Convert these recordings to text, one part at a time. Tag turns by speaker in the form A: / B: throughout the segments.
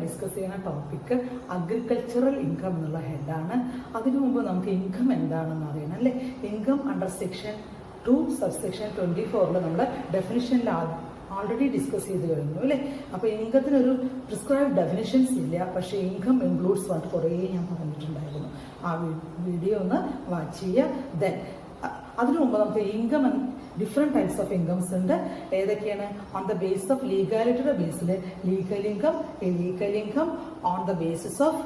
A: Discuss ചെയ്യുന്ന topic agricultural income എന്നുള്ള ഹെഡാണ്. അതിനു മുമ്പ് നമുക്ക് ഇൻകം എന്താണെന്ന് അറിയണം അല്ലേ. ഇൻകം അണ്ടർ സെക്ഷൻ 2 സബ്സെക്ഷൻ 24 നമ്മൾ ഡെഫിനിഷനിൽ ഓൾറെഡി ഡിസ്കസ് ചെയ്ത് കഴിഞ്ഞു അല്ലേ. അപ്പോൾ ഇൻകത്തിനൊരു പ്രിസ്ക്രൈബ് ഡെഫിനിഷൻസ് ഇല്ല, പക്ഷേ ഇൻകം ഇൻക്ലൂഡ്സ് പറഞ്ഞിട്ട് കുറേ ഞാൻ പറഞ്ഞിട്ടുണ്ടായിരുന്നു. ആ വീഡിയോ ഒന്ന് വാച്ച് ചെയ്യുക. ദെൻ അതിനു മുമ്പ് നമുക്ക് income different types of incomes ഉണ്ട്. ഏതൊക്കെയാണ്? ഓൺ ദ ബേസ് ഓഫ് ലീഗാലിറ്റിയുടെ ബേസിൽ legal income, illegal income, on the basis of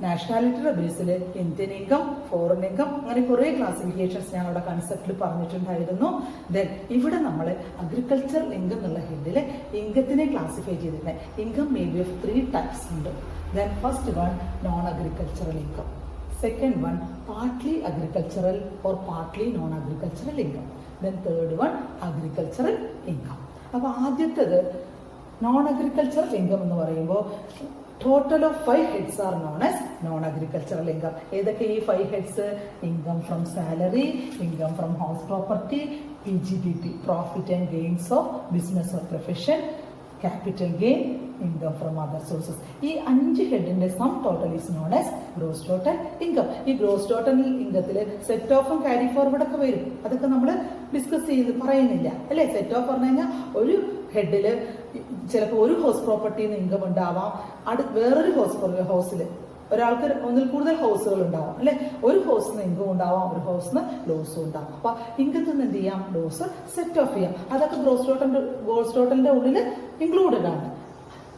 A: നാഷണാലിറ്റിയുടെ ബേസിൽ ഇന്ത്യൻ ഇൻകം, ഫോറിൻ ഇൻകം, അങ്ങനെ കുറേ ക്ലാസിഫിക്കേഷൻസ് ഞാൻ അവിടെ കൺസെപ്റ്റിൽ പറഞ്ഞിട്ടുണ്ടായിരുന്നു. ദെൻ ഇവിടെ നമ്മൾ അഗ്രികൾച്ചറൽ ഇൻകം എന്നുള്ള ഹെഡിൽ ഇൻകത്തിനെ ക്ലാസിഫൈ ചെയ്തിട്ടുണ്ട്. Income may be of 3 types ഉണ്ട്. Then first one non agricultural income, second one partly agricultural or partly non agricultural income, then third one agricultural income. അപ്പോൾ ആദ്യത്തേത് നോൺ അഗ്രികൾച്ചറൽ ഇൻകം എന്ന് പറയുമ്പോൾ total of 5 heads are known as non-agricultural income. ഏതൊക്കെ ഈ 5 heads? Income from salary, income from house property, PGBP, profit and gains of business or profession, capital gain, income from other sources. ഈ 5 ഹെഡിന്റെ sum total is known as gross total income. ഈ gross total ഇൻകത്തിൽ set ഓഫും carry forward ഒക്കെ വരും. അതൊക്കെ നമ്മൾ discuss ചെയ്ത് പറയുന്നില്ല അല്ലേ. സെറ്റ് ഓഫ് പറഞ്ഞു കഴിഞ്ഞാൽ ഒരു ഹെഡിൽ ചിലപ്പോൾ ഒരു ഹൗസ് പ്രോപ്പർട്ടിന്ന് ഇൻകം ഉണ്ടാവാം, വേറൊരു ഹൗസിൽ ഒരാൾക്ക് ഒന്നിൽ കൂടുതൽ ഹൗസുകൾ ഉണ്ടാവാം അല്ലെ. ഒരു ഹൗസിന് ഇൻകം ഉണ്ടാവാം, ഒരു ഹൗസിന് ലോസും ഉണ്ടാവാം. അപ്പൊ ഇൻകത്തിൽ നിന്ന് എന്ത് ചെയ്യാം? ലോസ് സെറ്റ് ഓഫ് ചെയ്യാം. അതൊക്കെ ഗ്രോസ് ടോട്ടലിന്റെ ഉള്ളിൽ ഇൻക്ലൂഡഡ് ആണ്.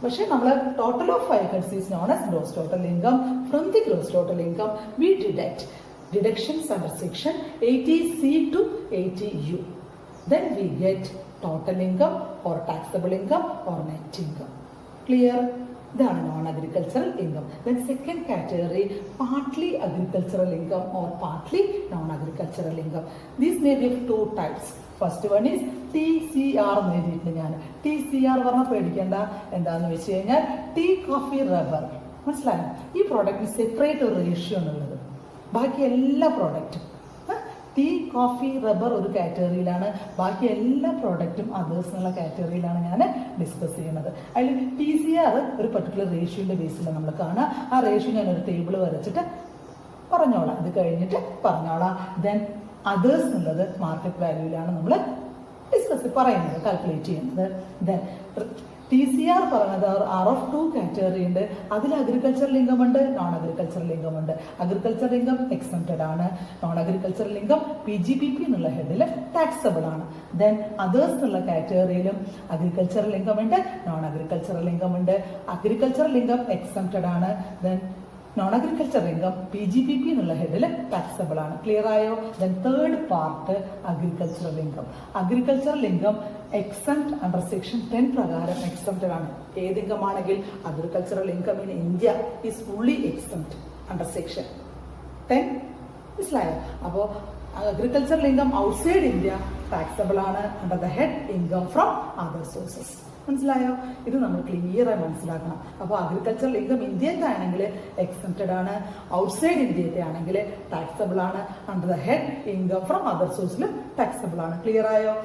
A: പക്ഷെ നമ്മൾ total of 5 heads is known as gross total income. From the gross total income we deduct deductions under section 80C to 80U. Then we get total income or taxable income or net income. Clear? ഇതാണ് non agricultural income. Then second category partly agricultural income or partly non agricultural income. These may be of 2 types. First one is TCR എന്ന് എഴുതിയിട്ടുണ്ട് ഞാൻ. TCR പറഞ്ഞാൽ പേടിക്കേണ്ട. എന്താണെന്ന് വെച്ച് കഴിഞ്ഞാൽ tea, coffee, rubber. മനസ്സിലായോ? ഈ പ്രോഡക്റ്റിന് സെപ്പറേറ്റ് ഒരു റേഷ്യോ എന്നുള്ളത്. ബാക്കി എല്ലാ പ്രോഡക്റ്റും ടീ, കോഫി, റബ്ബർ ഒരു കാറ്റഗറിയിലാണ്, ബാക്കി എല്ലാ പ്രോഡക്റ്റും അതേഴ്സ് എന്നുള്ള കാറ്റഗറിയിലാണ് ഞാൻ ഡിസ്കസ് ചെയ്യുന്നത്. അതിൽ TCR ഒരു പർട്ടിക്കുലർ റേഷ്യോന്റെ ബേസിലാണ് നമ്മൾ കാണുക. ആ റേഷ്യോ ഞാനൊരു ടേബിൾ വരച്ചിട്ട് പറഞ്ഞോളാം, ഇത് കഴിഞ്ഞിട്ട് പറഞ്ഞോളാം. ദെൻ അതേഴ്സ് എന്നുള്ളത് മാർക്കറ്റ് വാല്യൂയിലാണ് നമ്മൾ പറയുന്നത്, കാൽക്കുലേറ്റ് ചെയ്യുന്നത്. ദെൻ TCR പറയുന്നത് ആർ ഓഫ് 2 കാറ്റഗറി ഉണ്ട്. അതിൽ അഗ്രികൾച്ചറൽ ഇൻകം ഉണ്ട്, നോൺ അഗ്രികൾച്ചറൽ ഇൻകം ഉണ്ട്. അഗ്രികൾച്ചറൽ ഇൻകം എക്സംപ്റ്റഡ് ആണ്. നോൺ അഗ്രികൾച്ചറൽ ഇൻകം PGBP എന്നുള്ള ഹെഡിൽ ടാക്സബിൾ ആണ്. ദെൻ അതേഴ്സ് എന്നുള്ള കാറ്റഗറിയിലും അഗ്രികൾച്ചറൽ ഇൻകം ഉണ്ട്, നോൺ അഗ്രികൾച്ചറൽ ഇൻകം ഉണ്ട്. അഗ്രികൾച്ചറൽ ഇൻകം എക്സംപ്റ്റഡ് ആണ്. Then non agricultural income PGBP എന്നുള്ള ഹെഡിൽ ടാക്സബിൾ ആണ്. ക്ലിയർ ആയോ? Then third part agricultural income. Agricultural income exempt under section 10 പ്രകാരം എക്സംപ്റ്റഡ് ആണ്. ഏത് ഇൻകം ആണെങ്കിൽ agricultural income in India is fully exempt under section 10. മനസ്സിലായോ? അപ്പോൾ agricultural income outside India taxable ആണ് under the head income from other sources. മനസ്സിലായോ? ഇത് നമ്മൾ ക്ലിയർ ആയി മനസ്സിലാക്കണം. അപ്പോൾ അഗ്രികൾച്ചറൽ ഇൻകം ഇന്ത്യത്തെ ആണെങ്കിൽ എക്സംപ്റ്റഡ് ആണ്, ഔട്ട്സൈഡ് ഇന്ത്യത്തെ ആണെങ്കിൽ ടാക്സബിൾ ആണ്. Under the head income from other സോഴ്സിലും ടാക്സബിൾ ആണ്. ക്ലിയർ ആയോ?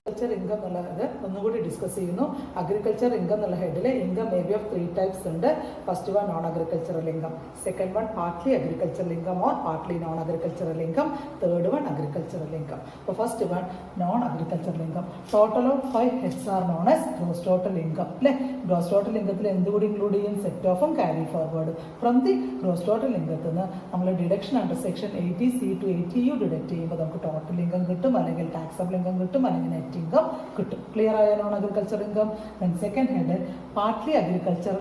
A: അഗ്രികൾച്ചർ ഇൻകം എന്നുള്ളത് ഒന്നുകൂടി ഡിസ്കസ് ചെയ്യുന്നു. അഗ്രികൾച്ചർ ഇൻകം എന്നുള്ള ഹെഡിൽ income may be of 3 types ഉണ്ട്. First one non agricultural income, second one partly agricultural income or partly non agricultural income, third one agricultural income. അപ്പോൾ first one non agricultural income. Total of 5 heads are known as gross total income അല്ലെ. Gross total ഇൻകത്തിൽ എന്തുകൂടി include ചെയ്യും? Set ഓഫും carry forward. From the gross total ഇൻകത്തിൽ നിന്ന് നമ്മൾ deduction under section 80C to 80U deduct ചെയ്യുമ്പോൾ നമുക്ക് total income കിട്ടും, അല്ലെങ്കിൽ ടാക്സബിൾ ഇൻകം കിട്ടും, അല്ലെങ്കിൽ നെറ്റ് ഇൻകം കിട്ടും. ക്ലിയർ ആയ non agriculture income. Then second head partly agriculture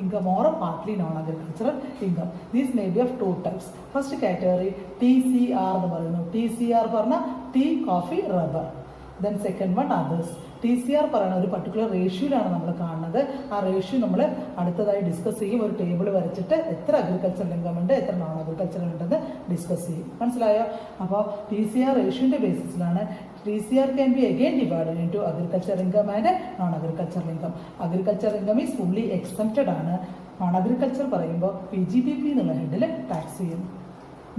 A: income or partly non-agricultural income. These may be of 2 types. First category TCR എന്ന് പറയുന്നു. TCR പറഞ്ഞാൽ tea, coffee, rubber. Then second one others. TCR പറയുന്ന ഒരു particular റേഷ്യോയിലാണ് നമ്മൾ കാണുന്നത്. ആ ratio നമ്മൾ അടുത്തതായി ഡിസ്കസ് ചെയ്യും. ഒരു ടേബിൾ വരച്ചിട്ട് എത്ര അഗ്രികൾച്ചറൽ ഇൻകം ഉണ്ട്, എത്ര നോൺ അഗ്രികൾച്ചറൽ ഉണ്ടെന്ന് ഡിസ്കസ് ചെയ്യും. മനസ്സിലായോ? അപ്പോൾ TCR റേഷ്യോന്റെ ബേസിസിലാണ്. TCR can be again divided into agriculture income and non-agricultural income. Agriculture income is fully exempted ആണ്. നോൺ അഗ്രികൾച്ചർ പറയുമ്പോൾ PGBP എന്നുള്ള ഹെഡിൽ ടാക്സ് ചെയ്യുന്നു.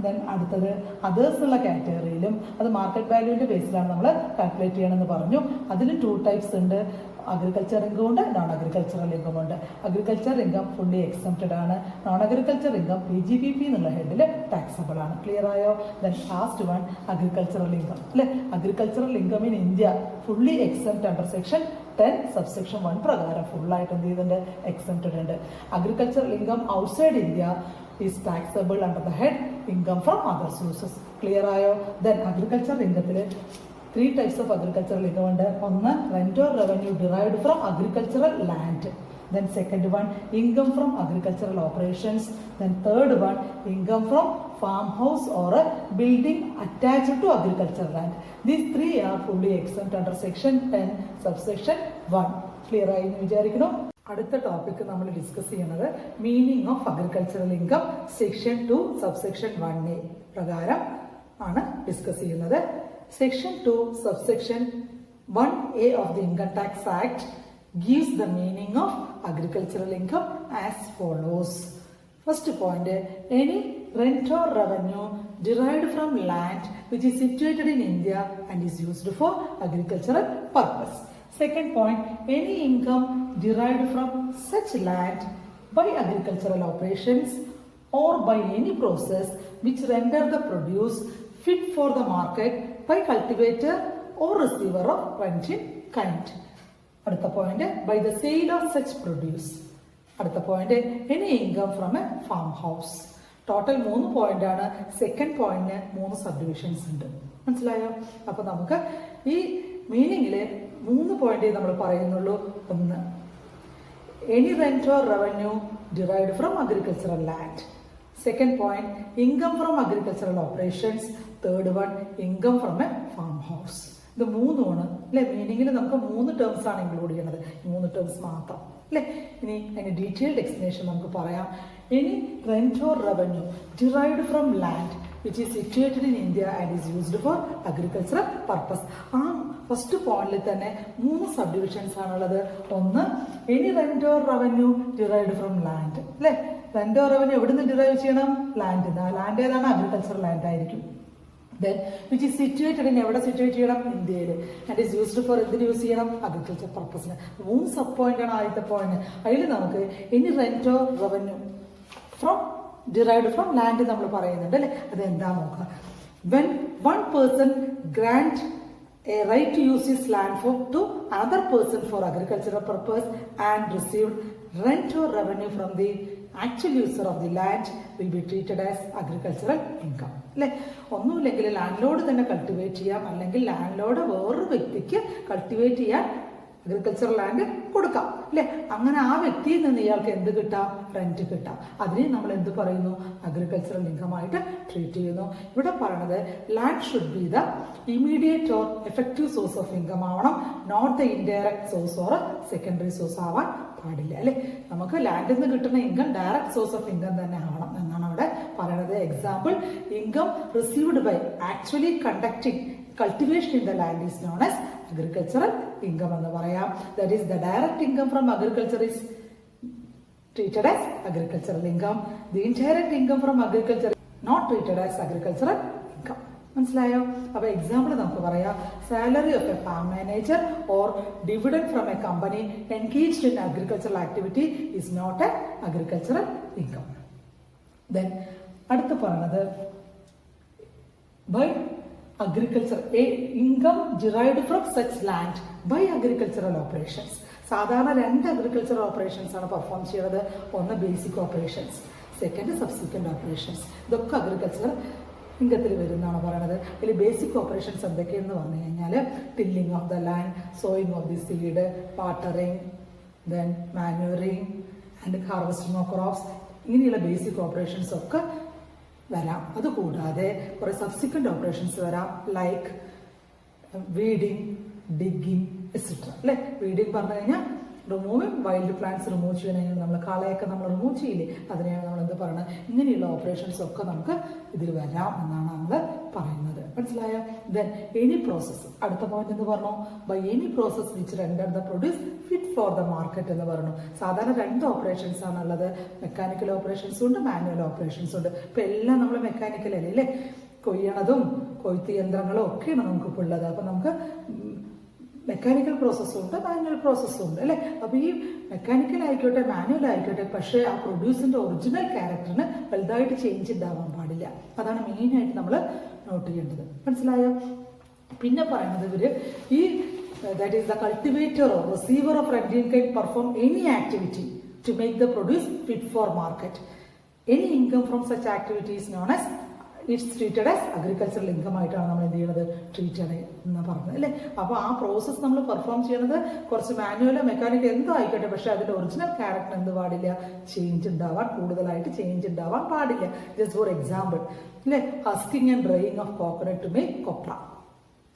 A: ദെൻ അടുത്തത് അതേഴ്സ് ഉള്ള കാറ്റഗറിയിലും അത് മാർക്കറ്റ് വാല്യൂവിന്റെ ബേസിലാണ് നമ്മൾ കാൽക്കുലേറ്റ് ചെയ്യണമെന്ന് പറഞ്ഞു. അതിൽ 2 ടൈപ്സ് ഉണ്ട്. അഗ്രികൾച്ചർ ഇൻകം ഉണ്ട്, നോൺ അഗ്രികൾച്ചറൽ ഇൻകം ഉണ്ട്. അഗ്രികൾച്ചർ ഇൻകം ഫുള്ളി എക്സംപ്റ്റഡ് ആണ്. നോൺ അഗ്രികൾച്ചർ ഇൻകം PGBP എന്നുള്ള ഹെഡിൽ ടാക്സബിൾ ആണ്. ക്ലിയർ ആയോ? Then last one agricultural income അല്ലെ. Agricultural income in India fully exempt under section 10 subsection 1 പ്രകാരം ഫുള്ളായിട്ട് എന്ത് ചെയ്തിട്ടുണ്ട്? എക്സംപ്റ്റഡ് ഉണ്ട്. Agricultural income outside India is taxable under the head income from other sources. Clear ആയോ? Then agriculture ഇൻകത്തിൽ 3 types of agricultural income ഉണ്ട്. ഒന്ന് rent or revenue derived from agricultural land. Then second one income from agricultural operations. Then third one income from farmhouse or a building attached to agricultural land. These 3 are fully exempt under section 10 subsection 1. Clear ആയി എന്ന് വിചാരിക്കുന്നു. അടുത്ത topic നമ്മൾ discuss ചെയ്യുന്നത് meaning of agricultural income section 2 subsection 1A പ്രകാരം ആണ് discuss ചെയ്യുന്നത്. Section 2 subsection 1A of the income tax act gives the meaning of agricultural income as follows. First point, any rent or revenue derived from land which is situated in India and is used for agricultural purpose. Second point, any income derived from such land by agricultural operations or by any process which render the produce fit for the market by cultivator or receiver of rent in kind. അടുത്ത point, by the sale of such produce. അടുത്ത point, any income from a farm house. Total 3 point ആണ്. Second പോയിന്റിന് 3 sub divisions ഉണ്ട്. മനസ്സിലായോ? അപ്പൊ നമുക്ക് ഈ മീനിങ്ങില് 3 point നമ്മൾ പറയുന്നുള്ളൂ. ഒന്ന്, any rent or revenue derived from agricultural land. Second point, income from agricultural operations. Third one, income from a farm house. ഇത് 3 അല്ലെ. മീനിങ്ങിൽ നമുക്ക് 3 ടേംസ് ആണ് ഇൻക്ലൂഡ് ചെയ്യുന്നത്. 3 ടേംസ് മാത്രം അല്ലെ. ഇനി അതിന്റെ ഡീറ്റെയിൽഡ് എക്സ്പ്ലനേഷൻ നമുക്ക് പറയാം. Any rent or revenue derived from land which is situated in India and is used for agricultural purpose. ആ ഫസ്റ്റ് പോയിന്റിൽ തന്നെ 3 സബ് ഡിവിഷൻസ് ആണുള്ളത്. ഒന്ന്, any rent or revenue derived from land അല്ലെ. റെന്റ് ഓർ റവന്യൂ എവിടെ നിന്ന് derive ചെയ്യണം? Land. Land ഏതാണ്? അഗ്രികൾച്ചറൽ ലാൻഡ് ആയിരിക്കും. Then which is situated in എവിടെ സിറ്റുവേറ്റ് ചെയ്യണം? ഇന്ത്യയിൽ. ആൻഡ് ഇസ് യൂസ്ഡ് ഫോർ എന്തിന് യൂസ് ചെയ്യണം? അഗ്രികൾച്ചർ പർപ്പസിന്. 3 സബ് പോയിന്റ് ആണ് ആദ്യത്തെ പോയിന്റ്. അതിൽ നമുക്ക് any rent or revenue from derived from land നമ്മൾ പറയുന്നുണ്ട് അല്ലെ. അതെന്താ നോക്കുക. When one person grant a right to use his land to another person for agricultural purpose and received rent or revenue from the actual user of the land will be treated as agricultural income. അല്ലെ. ഒന്നുമില്ലെങ്കിൽ land load തന്നെ cultivate ചെയ്യാം, അല്ലെങ്കിൽ land load വേറൊരു വ്യക്തിക്ക് cultivate ചെയ്യാൻ agricultural land കൊടുക്കാം അല്ലെ. അങ്ങനെ ആ വ്യക്തിയിൽ നിന്ന് ഇയാൾക്ക് എന്ത് കിട്ടാം? റെന്റ് കിട്ടാം. അതിനെ നമ്മൾ എന്ത് പറയുന്നു? അഗ്രികൾച്ചറൽ ഇൻകം ആയിട്ട് ട്രീറ്റ് ചെയ്യുന്നു. ഇവിടെ പറയുന്നത് land should be the immediate or effective source of income ആവണം, not the indirect source or secondary source ആവാൻ പാടില്ല അല്ലെ. നമുക്ക് ലാൻഡിൽ നിന്ന് കിട്ടുന്ന income direct source of income തന്നെ ആവണം എന്നാണ് അവിടെ പറയുന്നത്. Example, income received by actually conducting cultivation in the land is known as agricultural income എന്ന് പറയാം. That is, the direct income from agriculture is treated as agricultural income. The indirect income from agriculture is not treated as agricultural income. മനസ്സിലായോ? അപ്പൊ example നമുക്ക് പറയാം. Salary of a farm manager or dividend from a company engaged in agricultural activity is not a agricultural income. Then അടുത്ത് പറയുന്നത് by agriculture, a income derived from such land by agricultural operations. സാധാരണ 2 agricultural operations ആണ് perform ചെയ്യുന്നത്. ഒന്ന് basic operations, second subsequent operations. ഇതൊക്കെ agriculture ഇൻകത്തിൽ വരുന്നതാണ് പറയുന്നത്. ഇതിൽ ബേസിക് ഓപ്പറേഷൻസ് എന്തൊക്കെയെന്ന് പറഞ്ഞു കഴിഞ്ഞാൽ tilling of the land, sowing of the seed, watering, then manoeuvring and harvesting of crops. ഇങ്ങനെയുള്ള ബേസിക് ഓപ്പറേഷൻസ് ഒക്കെ വരാം. അതുകൂടാതെ കുറെ സബ്സിക്വന്റ് ഓപ്പറേഷൻസ് വരാം, ലൈക്ക് വീഡിങ്, ഡിഗിങ് എക്സെട്ര അല്ലെ. വീഡിങ് പറഞ്ഞു കഴിഞ്ഞാൽ റിമൂവിങ് വൈൽഡ് പ്ലാന്റ്സ് റിമൂവ് ചെയ്യണമെങ്കിൽ നമ്മൾ കളയൊക്കെ നമ്മൾ റിമൂവ് ചെയ്യില്ലേ, അതിനെയാണ് നമ്മൾ എന്ത് പറയുന്നത്. ഇങ്ങനെയുള്ള ഓപ്പറേഷൻസ് ഒക്കെ നമുക്ക് ഇതിൽ വരാം എന്നാണ് നമ്മൾ പറയുന്നത്. മനസ്സിലായോ? ദെൻ എനി പ്രോസസ്, അടുത്ത പോയിന്റ് എന്ന് പറഞ്ഞു by any process which render the produce fit for the market എന്ന് പറഞ്ഞു. സാധാരണ 2 ഓപ്പറേഷൻസ് ആണുള്ളത്, മെക്കാനിക്കൽ ഓപ്പറേഷൻസും ഉണ്ട്, മാനുവൽ ഓപ്പറേഷൻസും ഉണ്ട്. ഇപ്പൊ എല്ലാം നമ്മൾ മെക്കാനിക്കൽ അല്ലേ, കൊയ്യണതും കൊയ്ത്ത് യന്ത്രങ്ങളും ഒക്കെയാണ് നമുക്കിപ്പോൾ ഉള്ളത്. അപ്പൊ നമുക്ക് മെക്കാനിക്കൽ പ്രോസസ്സും ഉണ്ട്, മാനുവൽ പ്രോസസ്സും ഉണ്ട് അല്ലെ. അപ്പൊ ഈ മെക്കാനിക്കൽ ആയിക്കോട്ടെ മാനുവൽ ആയിക്കോട്ടെ, പക്ഷേ ആ പ്രൊഡ്യൂസിന്റെ ഒറിജിനൽ ക്യാരക്ടറിന് വലുതായിട്ട് ചേഞ്ച് ഉണ്ടാവാൻ പാടില്ല. അതാണ് മെയിൻ ആയിട്ട് നമ്മൾ നോട്ട് ചെയ്യേണ്ടത്. മനസ്സിലായോ? പിന്നെ പറയുന്നത് ഇവര് ഈ that is the cultivator or receiver of renting kind perform any activity to make the produce fit for market. Any income from such activities known as it's treated as agricultural income ആയിട്ടാണ് നമ്മൾ എന്ത് ചെയ്യുന്നത്, treat എന്ന് പറഞ്ഞത് അല്ലേ. അപ്പോൾ ആ process നമ്മൾ പെർഫോം ചെയ്യുന്നത് കുറച്ച് മാനുവലോ മെക്കാനിക്കോ എന്തോ ആയിക്കോട്ടെ, പക്ഷെ അതിന്റെ ഒറിജിനൽ ക്യാരക്ടർ എന്ത് പാടില്ല, ചേഞ്ച് ഉണ്ടാവാൻ, കൂടുതലായിട്ട് ചേഞ്ച് ഉണ്ടാവാൻ പാടില്ല. ജസ്റ്റ് ഫോർ എക്സാമ്പിൾ അല്ലേ, husking and drying of coconut to make കൊപ്ര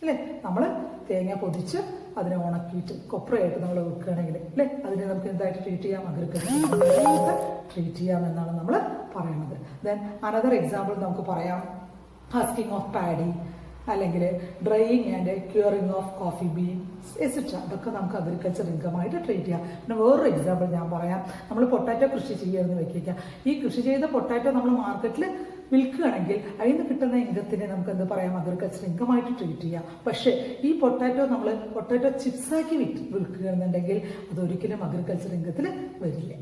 A: അല്ലേ. നമ്മൾ തേങ്ങ പൊതിച്ച് അതിനെ ഉണക്കിയിട്ട് കൊപ്രയായിട്ട് നമ്മൾ വെക്കുകയാണെങ്കിൽ അല്ലേ, അതിനെ നമുക്ക് എന്തായിട്ട് ട്രീറ്റ് ചെയ്യാം, അഗ്രികൾച്ചർ ട്രീറ്റ് ചെയ്യാം എന്നാണ് നമ്മൾ പറയുന്നത്. ദെൻ അനദർ എക്സാമ്പിൾ നമുക്ക് പറയാം, ഹസ്കിങ് ഓഫ് പാഡി അല്ലെങ്കിൽ drying and curing of coffee beans etcetera. അതൊക്കെ നമുക്ക് അഗ്രികൾച്ചർ ഇൻകമായിട്ട് ട്രീറ്റ് ചെയ്യാം. പിന്നെ വേറൊരു എക്സാമ്പിൾ ഞാൻ പറയാം, നമ്മൾ പൊട്ടാറ്റോ കൃഷി ചെയ്യുമെന്ന് വെക്കുക. ഈ കൃഷി ചെയ്ത പൊട്ടാറ്റോ നമ്മൾ മാർക്കറ്റിൽ വിൽക്കുകയാണെങ്കിൽ അതിൽ നിന്ന് കിട്ടുന്ന ഇൻകത്തിനെ നമുക്ക് എന്ത് പറയാം, അഗ്രികൾച്ചർ ഇൻകമായിട്ട് ട്രീറ്റ് ചെയ്യാം. പക്ഷേ ഈ പൊട്ടാറ്റോ നമ്മൾ പൊട്ടാറ്റോ ചിപ്സാക്കി വിൽക്കുകയാണെന്നുണ്ടെങ്കിൽ അതൊരിക്കലും അഗ്രികൾച്ചർ ഇൻകത്തിൽ വരില്ല.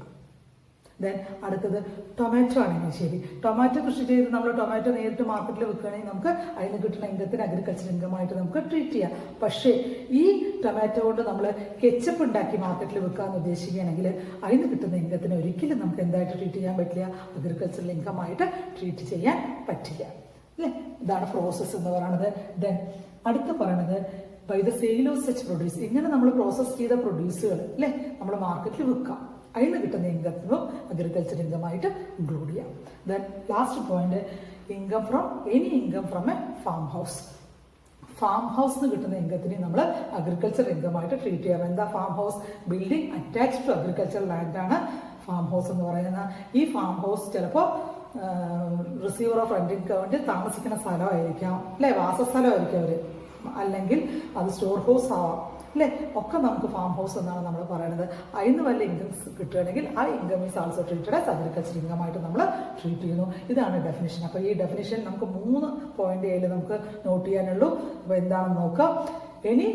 A: ദെൻ അടുത്തത് ടൊമാറ്റോ ആണെങ്കിൽ ശരി, ടൊമാറ്റോ കൃഷി ചെയ്ത് നമ്മൾ ടൊമാറ്റോ നേരിട്ട് മാർക്കറ്റിൽ വിൽക്കുകയാണെങ്കിൽ നമുക്ക് അതിന് കിട്ടുന്ന ഇൻകത്തിന് അഗ്രികൾച്ചർ ഇൻകമായിട്ട് നമുക്ക് ട്രീറ്റ് ചെയ്യാം. പക്ഷേ ഈ ടൊമാറ്റോ കൊണ്ട് നമ്മൾ കെച്ചപ്പ് ഉണ്ടാക്കി മാർക്കറ്റിൽ വിൽക്കാമെന്ന് ഉദ്ദേശിക്കുകയാണെങ്കിൽ അതിന് കിട്ടുന്ന ഇൻകത്തിന് ഒരിക്കലും നമുക്ക് എന്തായിട്ട് ട്രീറ്റ് ചെയ്യാൻ പറ്റില്ല, അഗ്രികൾച്ചറൽ ഇൻകമായിട്ട് ട്രീറ്റ് ചെയ്യാൻ പറ്റില്ല അല്ലേ. ഇതാണ് പ്രോസസ്സ് എന്ന് പറയുന്നത്. ദെൻ അടുത്ത് പറയുന്നത് by the sale of such produce, ഇങ്ങനെ നമ്മൾ പ്രോസസ് ചെയ്ത പ്രൊഡ്യൂസുകൾ അല്ലേ നമ്മൾ മാർക്കറ്റിൽ വിൽക്കാം, അതിന് കിട്ടുന്ന ഇൻകത്തിനും അഗ്രികൾച്ചർ ഇൻകമായിട്ട് ഇൻക്ലൂഡ് ചെയ്യാം. Then last point, income from any income from a farm house. Farm ഹൗസിന് കിട്ടുന്ന ഇൻകത്തിനെ നമ്മൾ അഗ്രികൾച്ചർ ഇൻകമായിട്ട് ട്രീറ്റ് ചെയ്യാം. എന്താ farm house? Building attached to agriculture land ആണ് ഫാം ഹൗസ് എന്ന് പറയുന്നത്. ഈ ഫാം ഹൗസ് ചിലപ്പോൾ റിസീവർ ഓഫ് റെന്റിംഗ് വേണ്ടി താമസിക്കുന്ന സ്ഥലമായിരിക്കാം അല്ലെ, വാസസ്ഥലമായിരിക്കും അവർ, അല്ലെങ്കിൽ അത് സ്റ്റോർ ഹൗസ് ആവാം അല്ലേ, ഒക്കെ നമുക്ക് ഫാം ഹൗസ് എന്നാണ് നമ്മൾ പറയുന്നത്. അതിന് വല്ല ഇൻകംസ് കിട്ടുകയാണെങ്കിൽ ആ income is also treated as agriculture ഇൻകമായിട്ട് നമ്മൾ ട്രീറ്റ് ചെയ്യുന്നു. ഇതാണ് ഡെഫിനിഷൻ. അപ്പോൾ ഈ ഡെഫിനിഷൻ നമുക്ക് 3 പോയിന്റ് ആയാലും നമുക്ക് നോട്ട് ചെയ്യാനുള്ളൂ. അപ്പോൾ എന്താണെന്ന് നോക്കാം. Any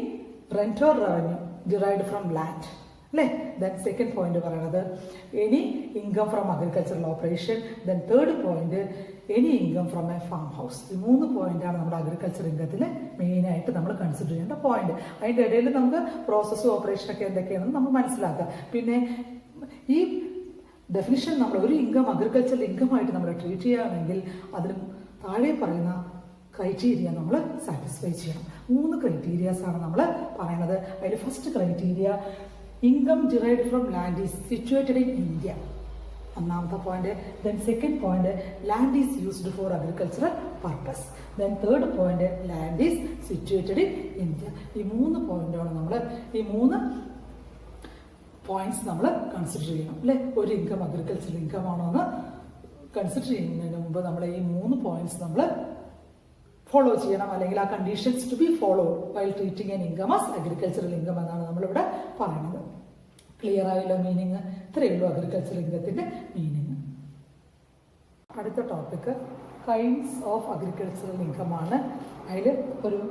A: rent or revenue derived from land അല്ലേ. ദെൻ സെക്കൻഡ് പോയിന്റ് പറയുന്നത് any income from agricultural operation. Then third point any income from a farm house. ഈ 3 പോയിന്റാണ് നമ്മുടെ അഗ്രികൾച്ചർ ഇൻകത്തിൽ മെയിനായിട്ട് നമ്മൾ കൺസിഡർ ചെയ്യേണ്ട പോയിന്റ്. അതിൻ്റെ ഇടയിൽ നമുക്ക് പ്രോസസ്സും ഓപ്പറേഷനൊക്കെ എന്തൊക്കെയാണെന്ന് നമ്മൾ മനസ്സിലാക്കുക. പിന്നെ ഈ ഡെഫിനിഷൻ നമ്മൾ ഒരു ഇൻകം അഗ്രികൾച്ചറൽ ഇൻകമായിട്ട് നമ്മൾ ട്രീറ്റ് ചെയ്യുകയാണെങ്കിൽ അതിന് താഴെ പറയുന്ന ക്രൈറ്റീരിയ നമ്മൾ സാറ്റിസ്ഫൈ ചെയ്യണം. 3 ക്രൈറ്റീരിയാസ് ആണ് നമ്മൾ പറയുന്നത്. അതിൽ first criteria, income derived from land is situated in India, ഒന്നാമത്തെ point. Then second point, land is used for agricultural purpose. Then third point, land is situated in India. ഈ 3 പോയിന്റാണ് നമ്മൾ, ഈ 3 പോയിന്റ്സ് നമ്മൾ കൺസിഡർ ചെയ്യണം അല്ലെ. ഒരു ഇൻകം അഗ്രികൾച്ചറൽ ഇൻകം ആണോ എന്ന് കൺസിഡർ ചെയ്യുന്നതിന് മുമ്പ് നമ്മൾ ഈ 3 പോയിന്റ്സ് നമ്മൾ ഫോളോ ചെയ്യണം, അല്ലെങ്കിൽ ആ conditions to be followed while treating an income as agricultural income എന്നാണ് നമ്മളിവിടെ പറയുന്നത്. ക്ലിയർ ആയില്ല മീനിങ്? ഇത്രയേ ഉള്ളൂ അഗ്രികൾച്ചറൽ ഇൻകത്തിന്റെ മീനിങ്. അടുത്ത topic kinds of agricultural income ആണ്. അതിൽ ഒരു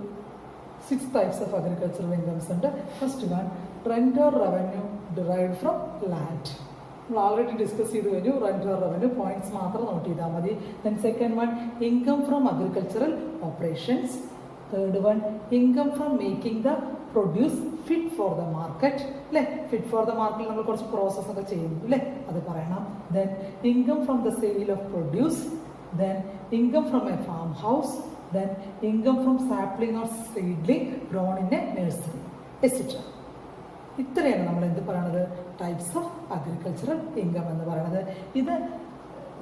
A: 6 ടൈപ്സ് ഓഫ് അഗ്രികൾച്ചറൽ ഇൻകംസ് ഉണ്ട്. First one, rent or revenue derived from land. നമ്മൾ ഓൾറെഡി ഡിസ്കസ് ചെയ്ത് കഴിഞ്ഞു. റെന്റ് ഓർ റവന്യൂ പോയിന്റ്സ് മാത്രം നോട്ട് ചെയ്താൽ മതി. ദെൻ second one, income from agricultural operations. Third one, income from making the produce fit for the market അല്ലേ. Fit for the മാർക്കറ്റിൽ നമ്മൾ കുറച്ച് പ്രോസസ് ഒക്കെ ചെയ്യുന്നു അല്ലേ, അത് പറയണം. Then income from the sale of produce. Then income from a farm house. Then income from sapling or seedling grown in A nursery etcetera. ഇത്രയാണ് നമ്മൾ എന്ത് പറയണത്, ടൈപ്സ് ഓഫ് അഗ്രികൾച്ചറൽ ഇൻകം എന്ന് പറയുന്നത്. ഇത്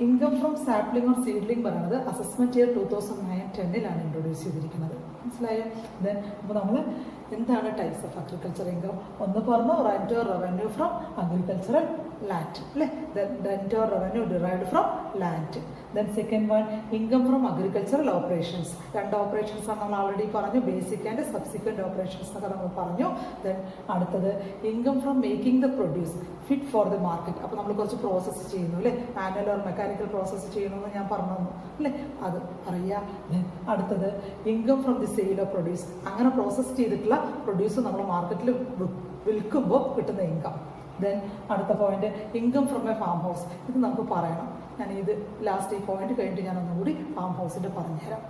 A: income from sapling or seedling പറയുന്നത് assessment year 2009-10 introduce ചെയ്തിരിക്കുന്നത്. മനസ്സിലായോ? ദെൻ അപ്പോൾ നമ്മൾ എന്താണ് ടൈപ്സ് ഓഫ് അഗ്രികൾച്ചർ ഇൻകം? ഒന്ന് പറഞ്ഞു, rent or revenue from agricultural land അല്ലേ. Rent or revenue derived from land. Then second one income from agricultural operations. രണ്ട് ഓപ്പറേഷൻസ് ആണ് നമ്മൾ ആൾറെഡി പറഞ്ഞു, ബേസിക് ആൻഡ് സബ്സിക്വൻറ്റ് ഓപ്പറേഷൻസ് എന്നൊക്കെ നമ്മൾ പറഞ്ഞു. ദെൻ അടുത്തത് income from making the produce fit for the market. അപ്പോൾ നമ്മൾ കുറച്ച് പ്രോസസ്സ് ചെയ്യുന്നു അല്ലേ, മാനുവൽ ഓർ മെക്കാനിക്കൽ പ്രോസസ്സ് ചെയ്യണമെന്ന് ഞാൻ പറഞ്ഞു തന്നു അല്ലേ, അത് അറിയാം. ദെൻ അടുത്തത് income from the sale of produce. അങ്ങനെ പ്രോസസ്സ് ചെയ്തിട്ടുള്ള പ്രൊഡ്യൂസ് നമ്മൾ മാർക്കറ്റിൽ വിൽക്കുമ്പോൾ കിട്ടുന്ന ഇൻകം. ദെൻ അടുത്ത point income from a farm house. ഇത് നമുക്ക് പറയണം, ഞാൻ ഇത് ലാസ്റ്റ് ഈ പോയിന്റ് കഴിഞ്ഞിട്ട് ഞാൻ ഒന്നുകൂടി ഫാം ഹൗസിൻ്റെ പറഞ്ഞുതരാം.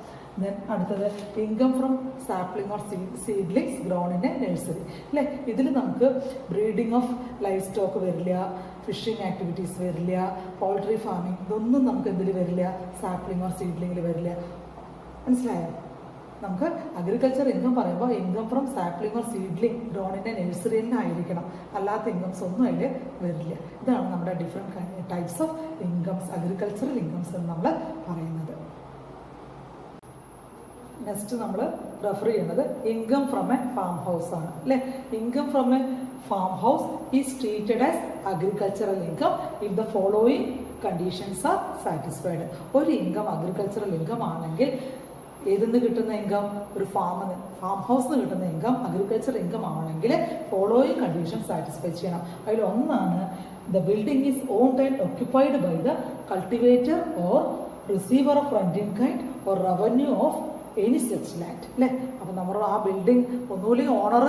A: ദെൻ അടുത്തത് income from sapling or seedlings grown in A nursery അല്ലേ. ഇതിൽ നമുക്ക് ബ്രീഡിംഗ് ഓഫ് ലൈഫ് സ്റ്റോക്ക് വരില്ല, ഫിഷിംഗ് ആക്ടിവിറ്റീസ് വരില്ല, പോൾട്രി ഫാമിംഗ്, ഇതൊന്നും നമുക്ക് എന്തിൽ വരില്ല, സാപ്ലിംഗ് ഓർ സീഡ്ലിങ്ങിൽ വരില്ല. മനസ്സിലായോ? നമുക്ക് അഗ്രികൾച്ചർ ഇൻകം പറയുമ്പോൾ income from sapling or seedling ഗ്രോണിൻ്റെ നഴ്സറിയിൽ നിന്നായിരിക്കണം, അല്ലാത്ത ഇൻകംസ് ഒന്നും അതിൽ വരില്ല. ഇതാണ് നമ്മുടെ different types of incomes, agricultural incomes എന്ന് നമ്മൾ പറയുന്നത്. നെക്സ്റ്റ് നമ്മൾ റെഫർ ചെയ്യുന്നത് income from a farm house ആണ് അല്ലേ. Income from a farm house is treated as agricultural income if the following conditions are satisfied. ഒരു ഇൻകം അഗ്രികൾച്ചറൽ ഇൻകം ആണെങ്കിൽ ഏതെന്ന് കിട്ടുന്ന ഇൻകം, ഒരു ഫാം ഹൗസിൽ നിന്ന് കിട്ടുന്ന ഇൻകം അഗ്രികൾച്ചർ ഇൻകം ആണെങ്കിൽ ഫോളോയിങ് കണ്ടീഷൻ സാറ്റിസ്ഫൈ ചെയ്യണം. അതിൽ ഒന്നാണ് the building is owned and occupied by the cultivator or receiver of rent in kind or revenue of any such land അല്ലേ. അപ്പം നമ്മൾ ആ ബിൽഡിംഗ് ഒന്നുമില്ലെങ്കിൽ ഓണർ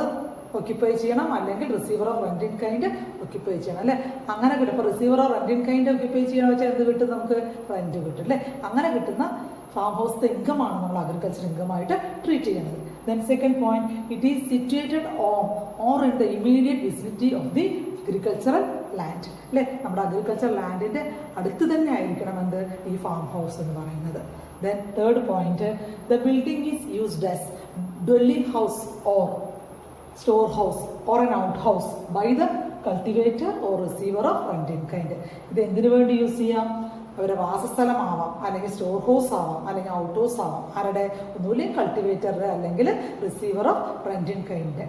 A: ഒക്യുപ്പൈ ചെയ്യണം, അല്ലെങ്കിൽ receiver of rent in kind occupy ചെയ്യണം അല്ലേ. അങ്ങനെ കിട്ടും. ഇപ്പോൾ receiver of rent in kind occupy ചെയ്യണമെന്ന് വെച്ചാൽ എന്ത് കിട്ടും, നമുക്ക് റെന്റ് കിട്ടും അല്ലേ. അങ്ങനെ കിട്ടുന്ന ഫാം ഹൗസിൻ്റെ ഇൻകമാണ് നമ്മൾ അഗ്രികൾച്ചർ ഇൻകമായിട്ട് ട്രീറ്റ് ചെയ്യുന്നത്. Then second point it is situated on or in the immediate vicinity of the agricultural land അല്ലേ. നമ്മുടെ അഗ്രികൾച്ചർ ലാൻഡിൻ്റെ അടുത്ത് തന്നെ ആയിരിക്കണം എന്ത്, ഈ ഫാം ഹൗസ് എന്ന് പറയുന്നത്. Then third point the building is used as dwelling house or store house or an out house by the cultivator or receiver of rent in kind. ഇത് എന്തിനു വേണ്ടി യൂസ് ചെയ്യാം, അവരുടെ വാസസ്ഥലമാവാം, അല്ലെങ്കിൽ സ്റ്റോർ ഹൗസ് ആവാം, അല്ലെങ്കിൽ ഔട്ട് ഹൗസ് ആവാം. ആരുടെ, ഒന്നുമില്ലെങ്കിൽ കൾട്ടിവേറ്ററുടെ അല്ലെങ്കിൽ receiver of rent in kind.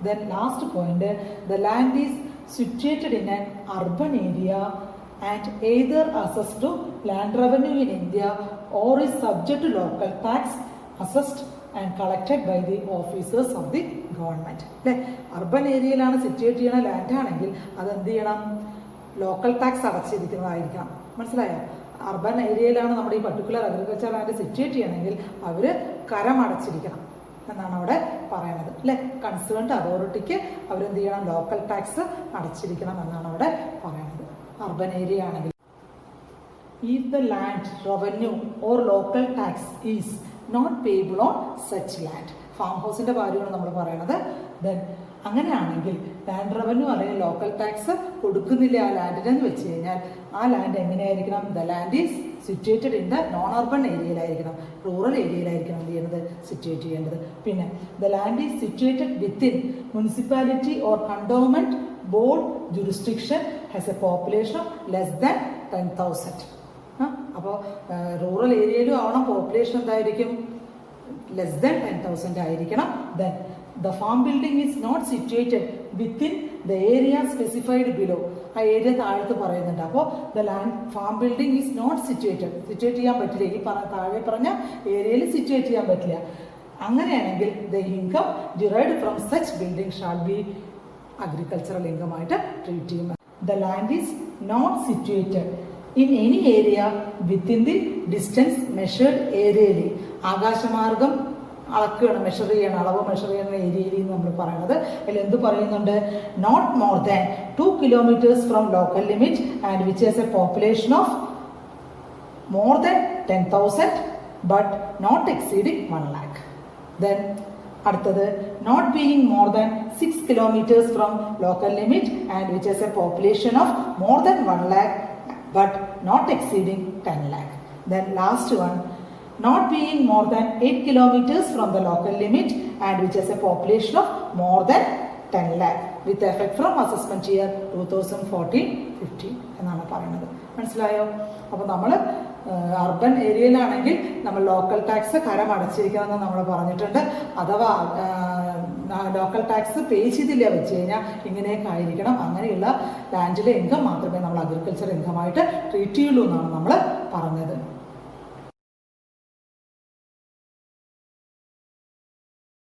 A: Then last point the land is situated in an urban area and either assessed to land revenue in India or is subject to local tax assessed and collected by the officers of the government അല്ലേ. Urban ഏരിയയിലാണ് situate ചെയ്യണ land ആണെങ്കിൽ അത് എന്ത് ചെയ്യണം, local tax അടച്ചിരിക്കുന്നതായിരിക്കണം. മനസ്സിലായോ? Urban ഏരിയയിലാണ് നമ്മുടെ ഈ പർട്ടിക്കുലർ അഗ്രികൾച്ചർ ലാൻഡ് സിറ്റുവേറ്റ് ചെയ്യണമെങ്കിൽ അവർ കരം അടച്ചിരിക്കണം എന്നാണ് അവിടെ പറയുന്നത് അല്ലേ. കൺസേൺഡ് അതോറിറ്റിക്ക് അവരെന്ത് ചെയ്യണം, ലോക്കൽ ടാക്സ് അടച്ചിരിക്കണം എന്നാണ് അവിടെ പറയുന്നത് അർബൻ ഏരിയ ആണെങ്കിൽ. If the land revenue or local tax is not payable on such land, farm ഹൗസിന്റെ കാര്യമാണ് നമ്മൾ പറയുന്നത്. ദെൻ അങ്ങനെയാണെങ്കിൽ ലാൻഡ് റവന്യൂ അല്ലെങ്കിൽ ലോക്കൽ ടാക്സ് കൊടുക്കുന്നില്ല ആ ലാൻഡിനെന്ന് വെച്ച് കഴിഞ്ഞാൽ ആ ലാൻഡ് എങ്ങനെയായിരിക്കണം, the land is situated in the non urban ഏരിയയിലായിരിക്കണം, റൂറൽ ഏരിയയിലായിരിക്കണം എന്ത് ചെയ്യുന്നത്, സിറ്റുവേറ്റ് ചെയ്യേണ്ടത്. പിന്നെ the land is situated within municipality or cantonment board jurisdiction has a population of less than 10,000. അപ്പോൾ റൂറൽ ഏരിയയിലും ആവണം പോപ്പുലേഷൻ എന്തായിരിക്കും, ലെസ് ദാൻ 10,000 ആയിരിക്കണം. Then the farm building is not situated within the area specified below, ആ area താഴത്ത് പറയുന്നുണ്ട്. അപ്പോൾ the land farm building is not situate ചെയ്യാൻ പറ്റില്ല, ഈ താഴെ പറഞ്ഞ ഏരിയയിൽ സിറ്റുവേറ്റ് ചെയ്യാൻ പറ്റില്ല. അങ്ങനെയാണെങ്കിൽ the income derived from such building shall be agricultural ഇൻകമായിട്ട് ട്രീറ്റ് ചെയ്യും. The land is not situated in any area within the distance measured ഏരിയയിൽ, ആകാശമാർഗം അളക്കുകയാണ്, മെഷർ ചെയ്യണം, അളവ് മെഷർ ചെയ്യുന്ന ഏരിയയിൽ നമ്മൾ പറയുന്നത്. അതിൽ എന്ത് പറയുന്നുണ്ട്, not more than 2 kilometers from local limit and which has a population of more than 10,000 but not exceeding 1 lakh. Then അടുത്തത് not being more than 6 kilometers from local limit and which has a population of more than 1 lakh but not exceeding 10 lakh. Then last one, not being more than 8 kilometers from the local limit and which has a population of more than 10 lakh with effect from assessment year 2014-15 എന്നാണ് പറയുന്നത്. മനസ്സിലായോ? അപ്പോൾ നമ്മൾ urban ഏരിയയിലാണെങ്കിൽ നമ്മൾ local tax കരം അടച്ചിരിക്കണമെന്ന് നമ്മൾ പറഞ്ഞിട്ടുണ്ട്. അഥവാ ലോക്കൽ ടാക്സ് പേ ചെയ്തില്ല വെച്ച് കഴിഞ്ഞാൽ ഇങ്ങനെയൊക്കെ ആയിരിക്കണം. അങ്ങനെയുള്ള ലാൻഡിലെ ഇൻകം മാത്രമേ നമ്മൾ അഗ്രികൾച്ചർ ഇൻകമായിട്ട് ട്രീറ്റ് ചെയ്യുള്ളൂ എന്നാണ് നമ്മൾ പറഞ്ഞത്.